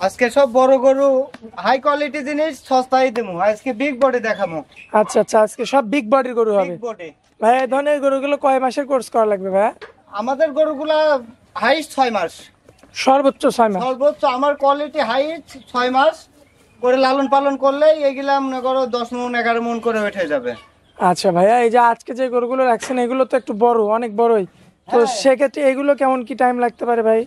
আজকে সব বড় গরু হাই কোয়ালিটি জিনিস সস্তায় দেবো। আজকে বিগ বডি দেখাবো। আচ্ছা আচ্ছা, আজকে সব বিগ বডির গরু হবে। বিগ বডি ভাই এই ধরনের গরুগুলো কয় মাসের কোর্স করা লাগবে ভাই? আমাদের গরুগুলা হাইস্ট 6 মাস, সর্বোচ্চ 6 মাস। সর্বোচ্চ আমার কোয়ালিটি হাইস্ট 6 মাস করে লালন পালন করলে এগুলা মনে করো 10 মণ 11 মণ করে উঠে যাবে। আচ্ছা ভাইয়া, এই যে আজকে যে গরুগুলো রাখছেন এগুলো তো একটু বড়, অনেক বড়ই, তো সেক্ষেত্রে এগুলো কেমন কি টাইম লাগতে পারে ভাই?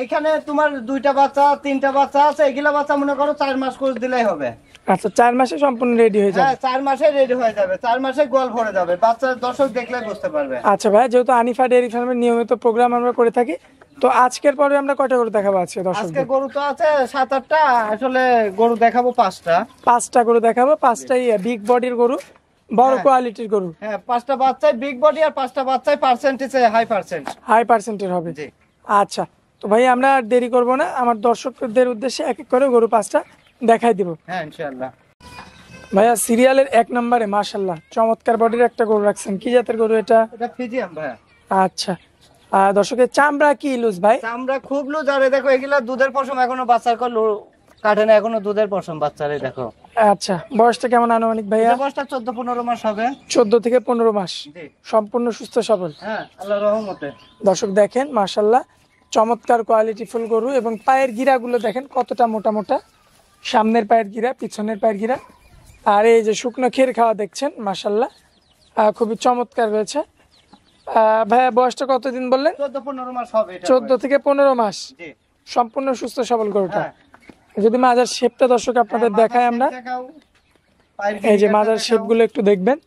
এখানে তোমার 2টা বাচ্চা 3টা বাচ্চা আছে, এগুলা বাচ্চা মনে করো 4 মাস কোর্স দিলেই হবে। আচ্ছা, 4 মাসে সম্পূর্ণ রেডি হয়ে যাবে। হ্যাঁ 4 মাসে রেডি হয়ে যাবে, 4 মাসে গোয়াল ভরে যাবে, বাচ্চা দর্শক দেখলে বুঝতে পারবে। আচ্ছা ভাই, যেহেতু আনিফা ডেয়ারি ফার্মের নিয়মিত প্রোগ্রাম আমরা করে থাকি, তো আজকের পরে আমরা কয়টা গরু দেখাবো আজকে আজকে দর্শকদের? গরু তো আছে 7-8টা, আসলে গরু দেখাবো 5টা। 5টা গরু দেখাবো, 5টাই বিগ বডির গরু, বড় কোয়ালিটির গরু। হ্যাঁ 5টা বাচ্চাই বিগ বডি আর 5টা বাচ্চাই পার্সেন্টেজে হাই পার্সেন্ট। হাই পার্সেন্টের হবে। জি। আচ্ছা, তো ভাই আমরা আর দেরি করব না, আমার দর্শকদের উদ্দেশ্যে এক এক করে গরু 5টা দেখাই দিব। হ্যাঁ ইনশাআল্লাহ। ভাইয়া সিরিয়ালের 1 নম্বরে মাশাআল্লাহ চমৎকার বডির একটা গরু রাখছেন, কি জাতের গরু এটা? এটা ফিজিয়াম ভাই। আচ্ছা, দর্শকের চামড়া কি লুজ ভাই? চামড়া খুব লুজ, আরে দেখো এগুলা দুধের পশম এখনো বাচ্চার কাটে না, এখনো দুধের পশম বাচ্চারে দেখো। আচ্ছা, বয়সটা কেমন আনুমানিক ভাইয়া? বয়সটা 14-15 মাস হবে। 14 থেকে 15 মাস, জি। সম্পূর্ণ সুস্থ সবল। হ্যাঁ আল্লাহর রহমতে। দর্শক দেখেন মাশাআল্লাহ চমৎকার কোয়ালিটি ফুল গরু, এবং পায়ের গিরাগুলো দেখেন কতটা মোটা মোটা, সামনের পায়ের গিরা, পিছনের পায়ের গিরা, আর এই যে শুকনো খের খাওয়া দেখছেন মাশাআল্লাহ খুবই চমৎকার রয়েছে। ভাইয়া বয়সটা কতদিন বললেন? 14-15 মাস হবে এটা। 14 থেকে 15 মাস, জি। সম্পূর্ণ সুস্থ সবল গরুটা। হ্যাঁ। যদি মাজার শেপটা দর্শক আপনাদের দেখাই আমরা, দেখাও। পায়ের এই যে গিরিটা মাজার দেখাও। শেপগুলো একটু দেখবেন,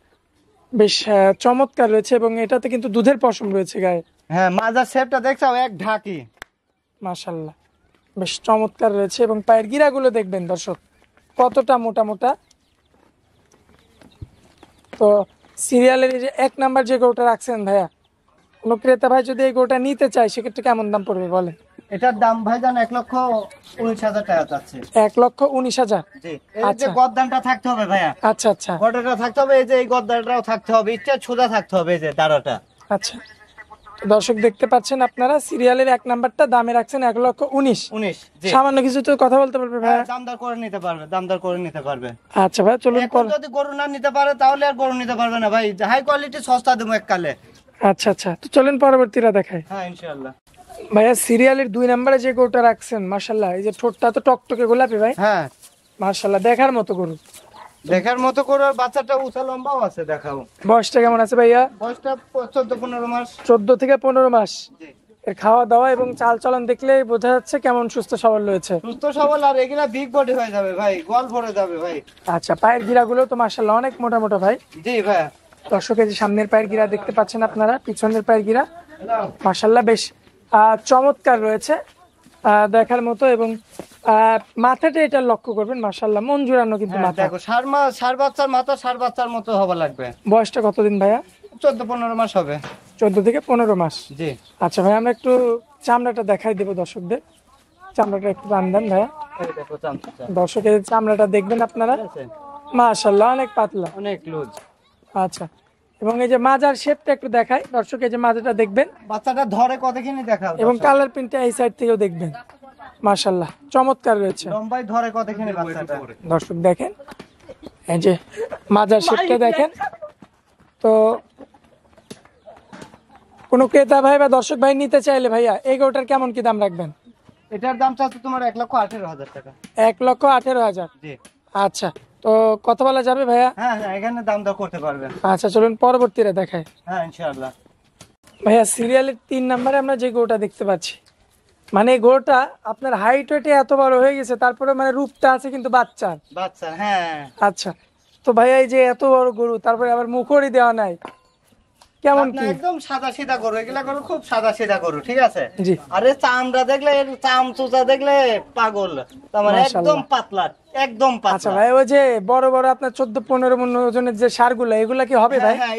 বেশ চমৎকার রয়েছে, এবং এটাতে কিন্তু দুধের পশম রয়েছে গায়ে। হ্যাঁ মাজার শেপটা দেখছাও, এক ঢাকি। মাশাআল্লাহ বেশ চমৎকার রয়েছে, এবং পায়ের গিরাগুলো দেখবেন দর্শক কতটা মোটা মোটা। তো সিরিয়ালের এই যে 1 নাম্বার যে গরুটা রাখছেন ভাইয়া, কোনো ক্রেতা ভাই যদি এই গরুটা নিতে চায় সেক্ষেত্রে কেমন দাম পড়বে বলেন? এটার দাম ভাইজান 1,19,000 টাকা চাচ্ছে। 1,19,000। জি। এই যে আচ্ছা। গদ্দানটা থাকতে হবে ভাইয়া। আচ্ছা আচ্ছা গদ্দানটা থাকতে হবে, এই যে এই গদ্দানটাও থাকতে হবে, ইচ্ছা সোজা থাকতে হবে, এই যে দাঁড়াটা। আচ্ছা, তো দর্শক দেখতে পাচ্ছেন আপনারা সিরিয়ালের 1 নাম্বারটা দামে রাখছেন 1,19,000। 19। জি। সামান্য কিছু তো কথা বলতে পারবে ভাই? হ্যাঁ, দামদার করে নিতে পারবে, দামদার করে নিতে পারবে। আচ্ছা ভাই চলুন এখন যদি গরু না নিতে পারে তাহলে আর গরু নিতে পারবে না ভাই, হাই কোয়ালিটি সস্তা দেবো এককালে। আচ্ছা আচ্ছা, তো চলেন পরবর্তীরা দেখাই। হ্যাঁ ইনশাআল্লাহ। ভাইয়া সিরিয়ালের 2 নাম্বারে যে গরুটা রাখছেন মাশাআল্লাহ, এই যে ঠোঁটটা তো টকটকে গোলাপি ভাই, হ্যাঁ মাশাআল্লাহ দেখার মতো গরু। দেখার মতো করে, আর বাচ্চাটা উঁচা লম্বাও আছে দেখাও। বয়সটা কেমন আছে ভাইয়া? বয়সটা 14-15 মাস। 14 থেকে 15 মাস। জি। এর খাওয়া দাওয়া এবং চাল চলন দেখলে বোঝা যাচ্ছে কেমন সুস্থ সবল রয়েছে। সুস্থ সবল, আর এগুলা বিগ বডি হয়ে যাবে ভাই, গোয়াল ভরে যাবে ভাই। আচ্ছা, পায়ের গিরাগুলো তো মাশাআল্লাহ অনেক মোটা মোটা ভাই। জি ভাই। দর্শকের যে সামনের পায়ের গিরা দেখতে পাচ্ছেন আপনারা, পিছনের পায়ের গিরা মাশাআল্লাহ বেশ চমৎকার রয়েছে, দেখার মতো, এবং মাথাটা এটা লক্ষ্য করবেন মাশাআল্লাহ মন জুড়ানো কিন্তু হ্যাঁ, মাথা। দেখো ষাঁড় বাচ্চার মাথা ষাঁড় বাচ্চার মতো হওয়া লাগবে। বয়সটা কতদিন ভাইয়া? 14-15 মাস হবে। 14 থেকে 15 মাস। জি। আচ্ছা ভাই, আমরা একটু চামড়াটা দেখাই দেবো দর্শকদের, চামড়াটা একটু টান দেন ভাইয়া। এই দেখো চামচা। দর্শকের চামড়াটা দেখবেন আপনারা, ঠিক আছে? মাশাআল্লাহ অনেক পাতলা। অনেক লুজ। আচ্ছা, এবং এই যে মাজার শেপটা একটু দেখাই দর্শক, এই যে মাজাটা দেখবেন, বাচ্চাটা ধরে কতখানি দেখাও, এবং কালার প্রিন্টটা এই সাইড থেকেও দেখবেন মাশাআল্লাহ চমৎকার রয়েছে। লম্বাই ধরে কতখানি বাচ্চাটা। দর্শক দেখেন এই যে মাজার শেপটা দেখেন। তো কোনো ক্রেতা ভাই বা দর্শক ভাই নিতে চাইলে ভাইয়া এই গরুটার কেমন কি দাম রাখবেন? এটার দাম চাচ্ছে তোমার 1,18,000 টাকা। 1,18,000। জি। আচ্ছা, তো কথা বলা যাবে ভাইয়া? হ্যাঁ হ্যাঁ, এখানে দাম দর করতে পারবে। আচ্ছা চলুন পরবর্তীরা দেখায়। হ্যাঁ ইনশাআল্লাহ। ভাইয়া সিরিয়ালের 3 নম্বরে আমরা যে গরুটা দেখতে পাচ্ছি, মানে এই গরুটা আপনার হাইট ওয়েটে এত বড় হয়ে গেছে, তারপরে মানে রূপটা আছে কিন্তু বাচ্চার। বাচ্চা, হ্যাঁ। আচ্ছা, তো ভাইয়া এই যে এত বড় গরু, তারপরে আবার মুখড়ি দেওয়া নাই, কেমন আপনার কি? একদম সাদা সিধা গরু, এগুলা গরু খুব সাদা সিধা গরু, ঠিক আছে? জি। আরে চামড়া দেখলে, এর চাম চুচা দেখলে পাগল, তার মানে একদম পাতলা, একদম আচ্ছা পাতলা। ভাই, ওই যে বড় বড় আপনার 14-15 মণ ওজনের যে সারগুলো, এগুলা কি হবে ভাই? হ্যাঁ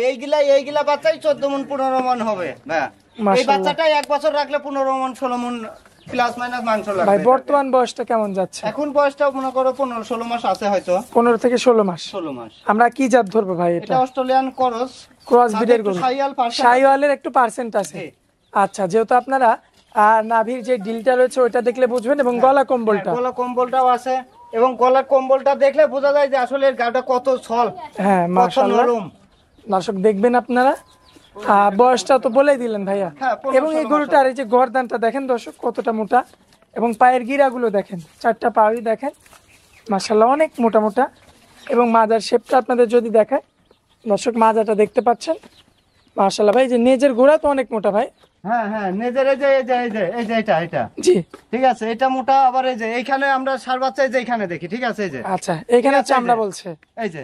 এইগুলা বাচ্চাই 14 মণ 15 মণ হবে ভাই। এই মাশাআল্লাহ। বাচ্চাটা 1 বছর রাখলে 15 মণ 16 মণ প্লাস মাইনাস মাংস ভাই লাগবে। বর্তমান বয়সটা কেমন যাচ্ছে? এখন বয়সটা মনে করো 15-16 মাস আছে হয়তো। 15 থেকে 16 মাস। 16 মাস। আমরা কি জাত ধরবো ভাই? এটা এটা অস্ট্রেলিয়ান করস, ক্রস ব্রিডের গরু, শাহিওয়াল পার্সেন্ট। শাহিওয়ালের একটু পার্সেন্ট আছে। জি। আচ্ছা, যেহেতু আপনারা আর নাভির যে ডিলটা রয়েছে ওইটা দেখলে বুঝবেন, এবং গলা কম্বলটা। গলা কম্বলটাও আছে, এবং গলার কম্বলটা দেখলে বোঝা যায় যে আসলে এর গাটা কত ছল, হ্যাঁ কত মাশাআল্লাহ। নরম। দর্শক দেখবেন আপনারা, বয়সটা তো বলেই দিলেন ভাইয়া। হ্যাঁ, 15 এবং এই গরুটার এই যে গর্দানটা দেখেন দর্শক কতটা মোটা, এবং পায়ের গিরাগুলো দেখেন, 4টা পাই দেখেন মাশাআল্লাহ অনেক মোটা মোটা। এবং মাজার শেপটা আপনাদের যদি দেখায় দর্শক, মাজাটা দেখতে পাচ্ছেন মাশাআল্লাহ ভাই। যে নেজের গোড়া তো অনেক মোটা ভাই। হ্যাঁ হ্যাঁ, নেজের এই যে এটা জি ঠিক আছে, এটা মোটা। আবার এই যে এইখানে আমরা সার বাচ্চা এই যে এইখানে দেখি, ঠিক আছে, এই যে আচ্ছা, এখানে ঠিক আছে, চামড়া এই যে। বলছে এই যে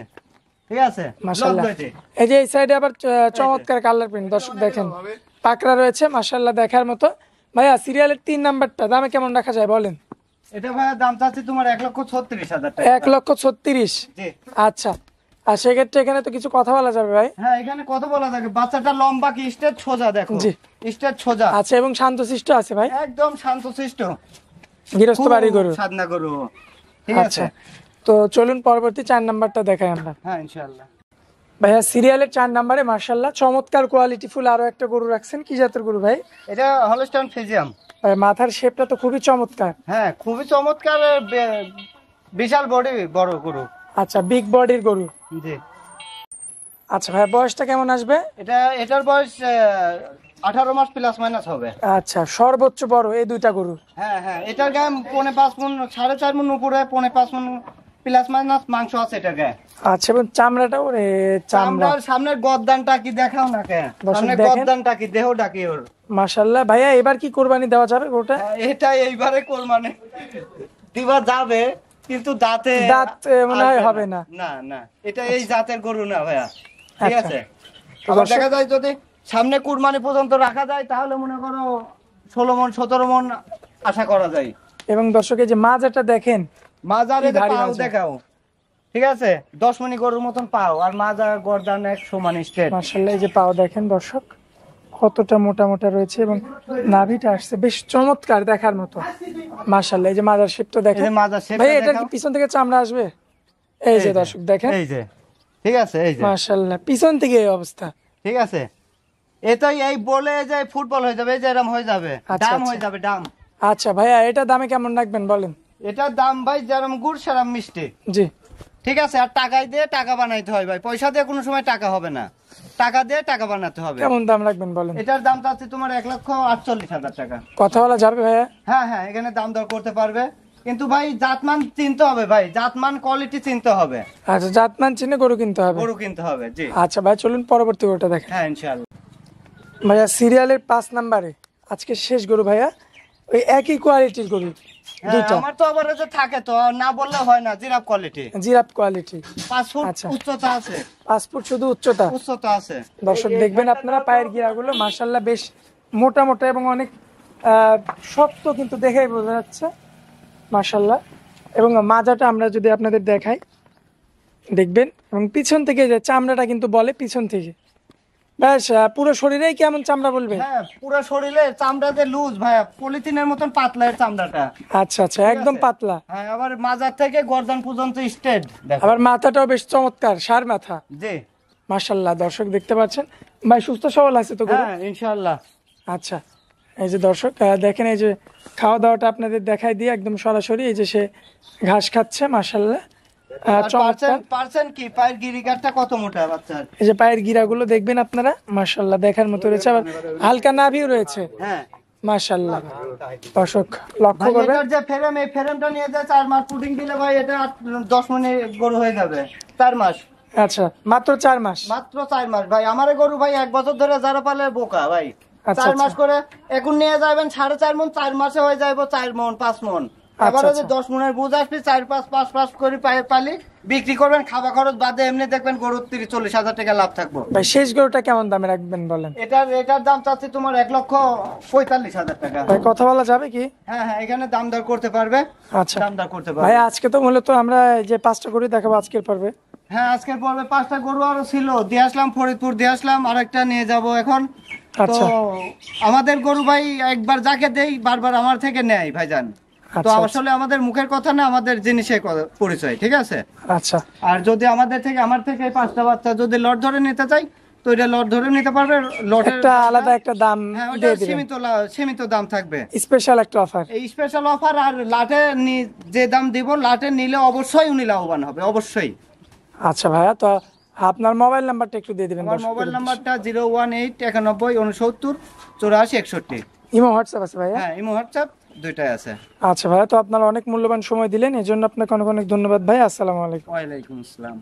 ঠিক আছে, মাশাআল্লাহ। লগ দুইটি। এই যে এই সাইডে আবার চমৎকার কালার প্রিন্ট দর্শক দেখেন, পাকড়া রয়েছে মাশাআল্লাহ দেখার মতো। ভাইয়া সিরিয়ালের 3 নাম্বারটা দামে কেমন রাখা যায় বলেন? এটা ভাইয়া দাম চাচ্ছি তোমার 1,36,000 টাকা। 1,36,000। জি। আচ্ছা, আর সেক্ষেত্রে এখানে তো কিছু কথা বলা যাবে ভাই? হ্যাঁ, এখানে কত বলা থাকে, বাচ্চাটা লম্বা কি স্টেট সোজা, দেখো জি। স্টেট সোজা, আচ্ছা, এবং শান্তশিষ্ট আছে ভাই, একদম শান্তশিষ্ট, গৃহস্থ বাড়ি গরু। সাধনা গরু, ঠিক আচ্ছা, আছে। তো চলুন পরবর্তী 4 নাম্বারটা দেখাই আমরা। হ্যাঁ ইনশাআল্লাহ। ভাইয়া সিরিয়ালের 4 নাম্বারে মাশাআল্লাহ চমৎকার কোয়ালিটি ফুল আরো একটা গরু রাখছেন। কি জাতের গরু ভাই? এটা হলস্টাইন ফ্রিজিয়াম। ভাই মাথার শেপটা তো খুবই চমৎকার। হ্যাঁ, খুবই চমৎকার, বিশাল বডি, বড় গরু। আচ্ছা, বিগ বডির গরু। জি। আচ্ছা ভাই, বয়সটা কেমন আসবে? এটার বয়স 18 মাস প্লাস মাইনাস হবে। আচ্ছা, সর্বোচ্চ বড় এই দুইটা গরু। হ্যাঁ হ্যাঁ, এটার গায়ে 4.5 মণ, 4.5 মণ উপরে, 4.5 মণ প্লাস মাইনাস মাংস আছে এটার গায়ে। আচ্ছা, এবং চামড়াটা ওরে চামড়া, চামড়ার সামনের গর্দানটা কি দেখাও না কে, সামনের দেখেন। গর্দানটা কি, দেহটা কি ওর। মাশাআল্লাহ। ভাইয়া এবার কি কোরবানি দেওয়া যাবে গরুটা? হ্যাঁ, এটা এইবারে কোরবানি দিবা যাবে, কিন্তু দাঁতে দাঁত মনে হয় হবে না। না না, এটা এই জাতের গরু না ভাইয়া, ঠিক আচ্ছা। আছে। তো আবার দর্শক- দেখা যায় যদি সামনে কুরবানি পর্যন্ত রাখা যায়, তাহলে মনে করো 16 মণ 17 মণ আশা করা যায়। এবং দর্শকের যে মাজাটা দেখেন, মাজারে কি ভারী পাও মাজা। দেখাও, ঠিক আছে, 10 মণ গরুর মতন পাও, আর মাজা গর্দান এক সমান স্ট্রেট। মাশাআল্লাহ এই যে পাও দেখেন দর্শক কতটা মোটা মোটা রয়েছে, এবং নাভিটা আসছে বেশ চমৎকার দেখার মতো মাশাআল্লাহ। এই যে মাজার শেপটা এই দেখেন যে মাজার শেপটা ভাই, এটা কি দেখাও। পিছন থেকে চামড়া আসবে? এই যে দর্শক দেখেন, এই যে ঠিক আছে, এই যে মাশাআল্লাহ পিছন থেকে এই অবস্থা। ঠিক আছে, এটাই এই বলে যে ফুটবল হয়ে যাবে, এই যে এরকম হয়ে যাবে, আচ্ছা, দাম আচ্ছা। হয়ে যাবে দাম। আচ্ছা ভাইয়া, এটা দামে কেমন রাখবেন বলেন? এটার দাম ভাই যেরকম গুড় সেরকম মিষ্টি, জি। ঠিক আছে। আর টাকায় দিয়ে টাকা বানাইতে হয় ভাই, পয়সা দিয়ে কোনো সময় টাকা হবে না, টাকা দিয়ে টাকা বানাতে হবে। কেমন দাম রাখবেন বলেন? এটার দাম চাচ্ছি তোমার 1,48,000 টাকা। কথা বলা যাবে ভাইয়া? হ্যাঁ হ্যাঁ, এখানে দাম দর করতে পারবে, কিন্তু ভাই জাতমান চিনতে হবে ভাই, জাতমান কোয়ালিটি চিনতে হবে, আচ্ছা, জাতমান চিনে গরু কিনতে হবে। গরু কিনতে হবে। জি। আচ্ছা ভাই, চলুন পরবর্তী গরুটা দেখেন। হ্যাঁ ইনশাআল্লাহ। ভাইয়া সিরিয়ালের 5 নাম্বারে আজকে শেষ গরু ভাইয়া, ওই একই কোয়ালিটির গরু হ্যাঁ, দুইটা, আমার তো আবার এই যে থাকে তো, না বললে হয় না, giraffe quality, giraffe quality. 5 foot আচ্ছা। উচ্চতা আছে, 5 ফুট শুধু উচ্চতা। উচ্চতা আছে। দর্শক দেখবেন আপনারা পায়ের গিরাগুলো মাশাআল্লাহ বেশ মোটা মোটা এবং অনেক শক্ত, কিন্তু দেখেই বোঝা যাচ্ছে মাশাআল্লাহ। এবং মাজাটা আমরা যদি আপনাদের দেখাই দেখবেন, এবং পিছন থেকে যে চামড়াটা কিন্তু বলে পিছন থেকে, ব্যাস পুরো শরীরেই কেমন চামড়া বলবে? হ্যাঁ, পুরো শরীরে চামড়াতে লুজ ভাইয়া, পলিথিনের মতন পাতলা এর চামড়াটা। আচ্ছা আচ্ছা, একদম পাতলা। হ্যাঁ, আবার মাজার থেকে গর্দান পর্যন্ত স্ট্রেট, দেখো। আবার মাথাটাও বেশ চমৎকার, সার মাথা জি। মাশাআল্লাহ। দর্শক দেখতে পাচ্ছেন ভাই, সুস্থ সবল আছে তো গরু? হ্যাঁ ইনশাআল্লাহ। আচ্ছা, এই যে দর্শক দেখেন, এই যে খাওয়া দাওয়াটা আপনাদের দেখাই দিয়ে একদম সরাসরি, এই যে সে ঘাস খাচ্ছে মাশাআল্লাহ চমৎকার। পার্সেন্ট কি পায়ের গিরিকারটা কত মোটা বাচ্চার। এই যে পায়ের গিরাগুলো দেখবেন আপনারা মাশাআল্লাহ দেখার মতো রয়েছে, আবার হালকা নাভিও রয়েছে হ্যাঁ মাশাআল্লাহ। দর্শক লক্ষ্য ভাই, করবেন, এটার যে ফ্রেম, এই ফ্রেমটা নিয়ে যায় 4 মাস পুডিং দিলে ভাই, এটা 10 মণে গরু হয়ে যাবে। 4 মাস, আচ্ছা মাত্র 4 মাস। মাত্র 4 মাস ভাই। আমারে গরু ভাই 1 বছর ধরে যারা পালে বোকা ভাই, আচ্ছা, 4 মাস আচ্ছা। করে এখন নিয়ে যাবেন 4.5 মণ, 4 মাসে হয়ে যাবে 4 মণ 5 মণ। এবারে যে আচ্ছা। 10 মণের বুঝ আসবে, 4-5 করে পালি বিক্রি করবেন, খাওয়া খরচ বাদে এমনি দেখবেন গরুর 30-40 হাজার টাকা লাভ থাকবো। ভাই শেষ গরুটা কেমন দামে রাখবেন বলেন? এটার দাম চাচ্ছি তোমার 1,45,000 টাকা। ভাই কথা বলা যাবে কি? হ্যাঁ হ্যাঁ, এখানে দাম দর করতে পারবে, আচ্ছা দাম দর করতে ভাই, পারবে। আজকে তো মূলত আমরা এই যে 5টা গরু দেখাবো আজকের পর্বে। হ্যাঁ, আজকের পর্বে 5টা গরু আরো ছিল, দিয়ে আসলাম ফরিদপুর, দিয়ে আসলাম, আরেকটা নিয়ে যাব এখন। তো আচ্ছা। আমাদের গরু ভাই একবার যাকে দেই বারবার আমার থেকে নেয় ভাইজান। তো আচ্ছা, আসলে আমাদের মুখের কথা না, আমাদের জিনিসের পরিচয়, ঠিক আছে। আচ্ছা আর যদি আমার থেকে এই 5টা বাচ্চা যদি লট ধরে নিতে চাই, তো এটা লট ধরে নিতে পারবে, লটের একটা আলাদা একটা দাম হ্যাঁ ওটা দিয়ে দিবেন, সীমিত দাম থাকবে, স্পেশাল একটা অফার। এই স্পেশাল অফার। আর লাটে যে দাম দিব, লাটে নিলে অবশ্যই উনি লাভবান হবে, অবশ্যই। আচ্ছা ভাইয়া, তো আপনার মোবাইল নাম্বারটা একটু দিয়ে দিবেন আমার দর্শকদের মোবাইল উদ্দেশ্যে। নাম্বারটা 018916984 ইমো হোয়াটসঅ্যাপ আছে ভাইয়া? হ্যাঁ, ইমো হোয়াটসঅ্যাপ দুইটাই আছে। আচ্ছা ভাইয়া, তো আপনারা অনেক মূল্যবান সময় দিলেন, এই জন্য আপনাকে অনেক অনেক ধন্যবাদ ভাই। আসসালামু আলাইকুম। ওয়ালাইকুম আসসালাম।